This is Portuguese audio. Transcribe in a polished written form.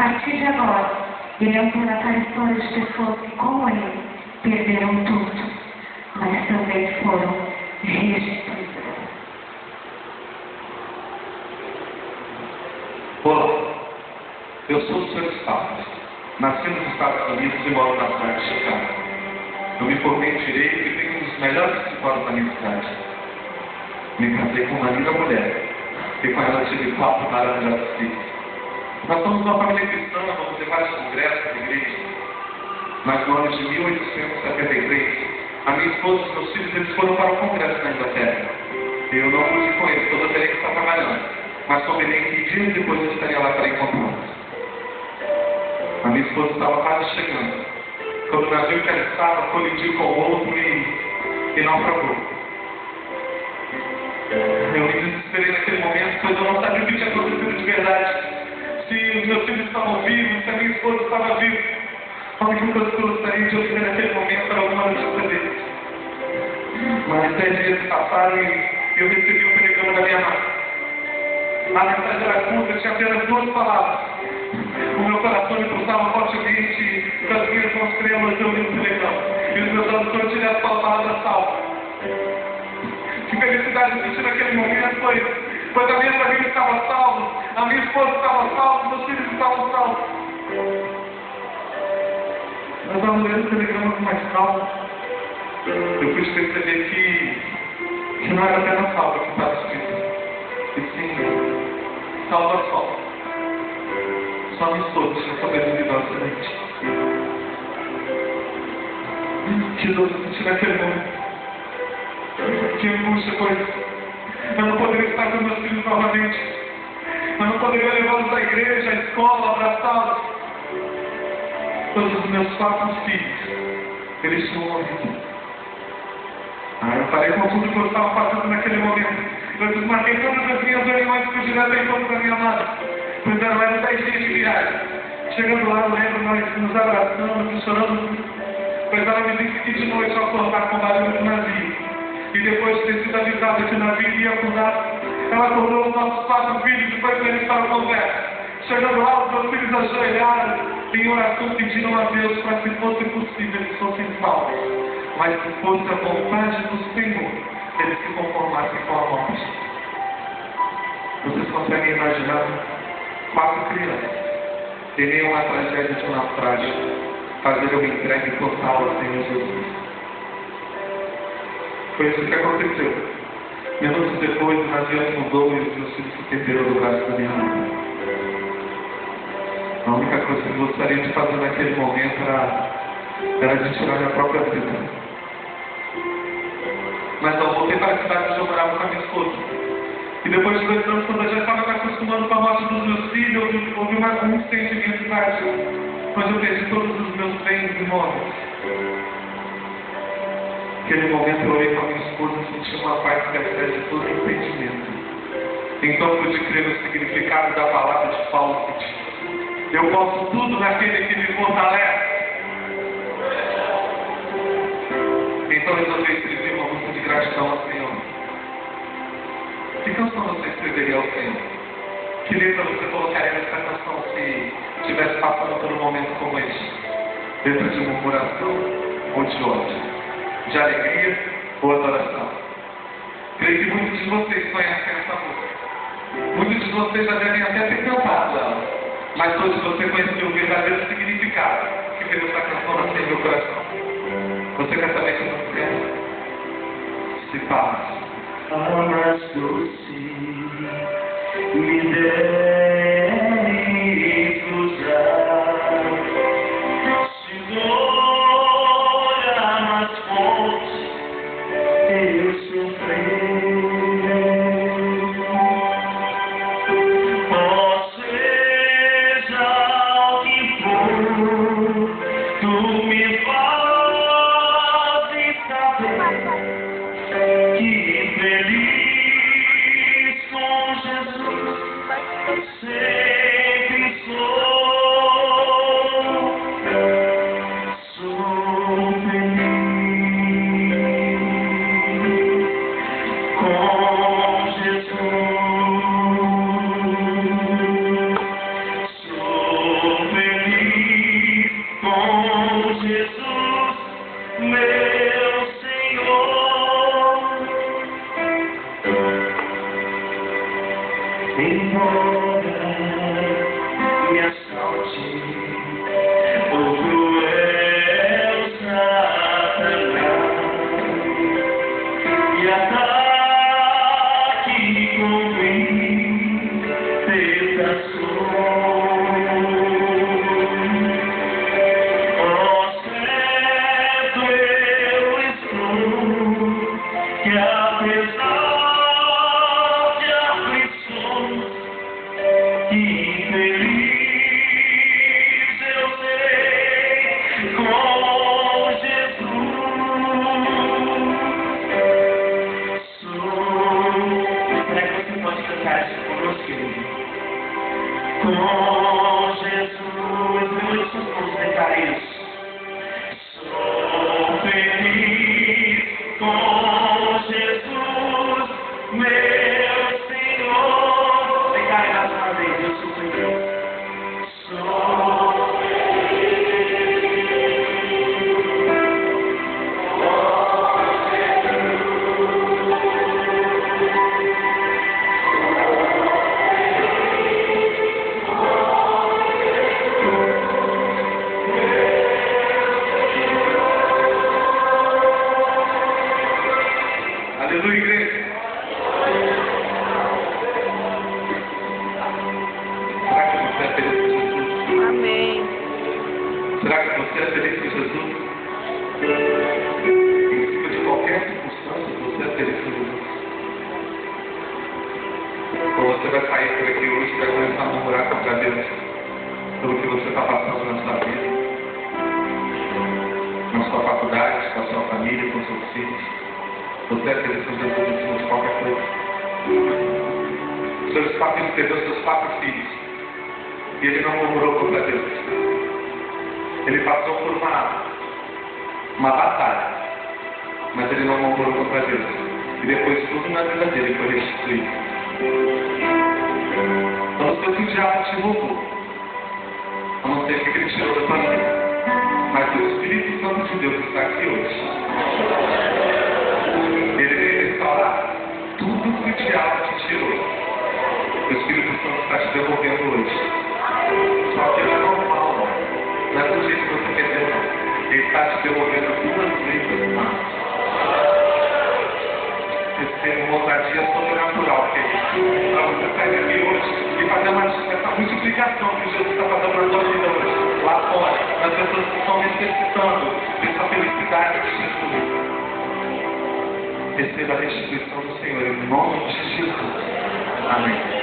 partir de agora, iremos relatar histórias de pessoas que, como ele, perderam tudo, mas também foram restituídas. Olá, eu sou o Sr. Stafford. Nasci nos Estados Unidos e moro na cidade de Chicago. Eu me formei em Direito e tenho um dos melhores escritórios da minha cidade. Me casei com uma linda mulher e com ela tive 4 maravilhosos filhos. Nós somos uma família cristã, vamos ter vários congressos da igreja. Mas no ano de 1873, a minha esposa e meus filhos eles foram para o congresso na Inglaterra. Eu não pude ir com eles, toda teria que estar trabalhando. Mas combinei que dias depois eu estaria lá para encontrá-los. A minha esposa estava quase chegando, quando o navio que ela estava colidiu com o outro e naufragou. Eu me desesperei naquele momento, pois eu não sabia o que tinha acontecido de verdade. Se os meus filhos estavam vivos, se a minha esposa estava viva. A única coisa que eu gostaria de ouvir naquele momento era alguma notícia deles. Mas 10 dias se passaram e eu recebi um telegrama da minha mãe. A mensagem era curta, tinha apenas 2 palavras. O meu coração me pulsava fortemente com as minhas mãos trêmulas eu li o telegrama. E os meus olhos foram direto para a palavra salva. Que felicidade eu senti naquele momento, pois a minha família estava salva, a minha esposa estava salva, meus filhos estavam salvos. Mas ao ler o telegrama com mais calma, eu pude perceber que não era apenas salva que estava escrito. E sim, salva só. Só a minha esposa tinha sobrevivido ao acidente. Que dor eu senti naquele momento. Que angústia, pois eu não poderia estar com meus filhos novamente. Eu não poderia levá-los à igreja, à escola, abraçá-los. Todos os meus 4 filhos, eles tinham morrido. Eu parei com tudo que eu estava fazendo naquele momento. Eu desmarquei todas as minhas reuniões por direto ao encontro da minha amada. Pois eram 10 dias de viagem. Chegando lá, eu lembro nós nos abraçando, e chorando. Pois ela me disse que de noite ao acordar com o barulho do navio, e depois de ter sido avisada que o navio ia afundar, ela acordou os nossos 4 filhos e foi com eles para o convés. Chegando lá, os meus filhos ajoelharam em oração, pedindo a Deus para que fosse possível eles fossem salvos. Mas se fosse a vontade do Senhor, eles se conformassem com a morte. Vocês conseguem imaginar 4 crianças, em meio a uma tragédia de um naufrágio, fazer uma entrega total ao Senhor Jesus? Foi isso que aconteceu. Minutos depois, o navio afundou e os meus filhos se perderam do braço da minha mãe. A única coisa que eu gostaria de fazer naquele momento era de tirar minha própria vida. Mas eu voltei para a cidade onde eu morava com a minha esposa. E depois de 2 anos, quando eu já estava me acostumando com a morte dos meus filhos, houve uma angústia em minha cidade, quando eu perdi todos os meus bens imóveis. Naquele momento eu olhei para a minha esposa e senti uma paz que excede todo entendimento. Então pude crer no significado da palavra de Paulo que diz: eu posso tudo naquele que me fortalece. Então resolvi escrever uma música de gratidão ao Senhor. Que canção você escreveria ao Senhor? Que letra você colocaria nessa canção se estivesse passando por um momento como este? Letra de murmuração ou de ódio? De alegria ou adoração? Creio que muitos de vocês conhecem essa música. Muitos de vocês já devem até ter cantado ela. Mas hoje você conheceu o verdadeiro significado que fez essa canção nascer em meu coração. Você quer saber o que você quer? Se paz. Amas doce, me deve cruzar. Se dor mais forte, eu sofrer. Foi ataque com tentações. Oh, certo eu estou que apesar de aflições, infeliz eu sei com Jesus sou. Será que você pode cantar isso conosco, querido? Com Jesus, muitos vamos cantar isso. Sou feliz com Jesus, meu Senhor. Declare mais uma vez, eu sou feliz. Sou Aleluia, igreja. Será que você é feliz com Jesus? Amém. Será que você é feliz com Jesus? Em cima de qualquer circunstância, você é feliz com Jesus? Ou você vai sair por aqui hoje e vai começar a murmurar contra Deus pelo que você está passando na sua vida, na sua faculdade, com a sua família, com os seus filhos? Você é feliz com Jesus em cima de qualquer coisa? O Senhor ele perdeu seus 4 filhos e ele não murmurou contra Deus. Ele passou por uma batalha, mas ele não murmurou contra Deus. E depois tudo na vida dele foi restituído. Eu não sei o que o diabo te roubou, eu não sei o que ele tirou da sua vida, mas o Espírito Santo de Deus está aqui hoje. Ele veio restaurar tudo que o diabo te tirou. O Espírito Santo está te devolvendo hoje. Só que ele é normal, não é do jeito que você quer ter, não. Ele está te devolvendo 2 vezes mais. Esse tem uma ousadia sobrenatural, que é isso. Para você sair daqui hoje e fazer essa multiplicação que Jesus está fazendo na sua vida hoje. Lá fora, as pessoas que estão necessitando dessa felicidade de Jesus. Receba a restituição do Senhor em nome de Jesus. Amém.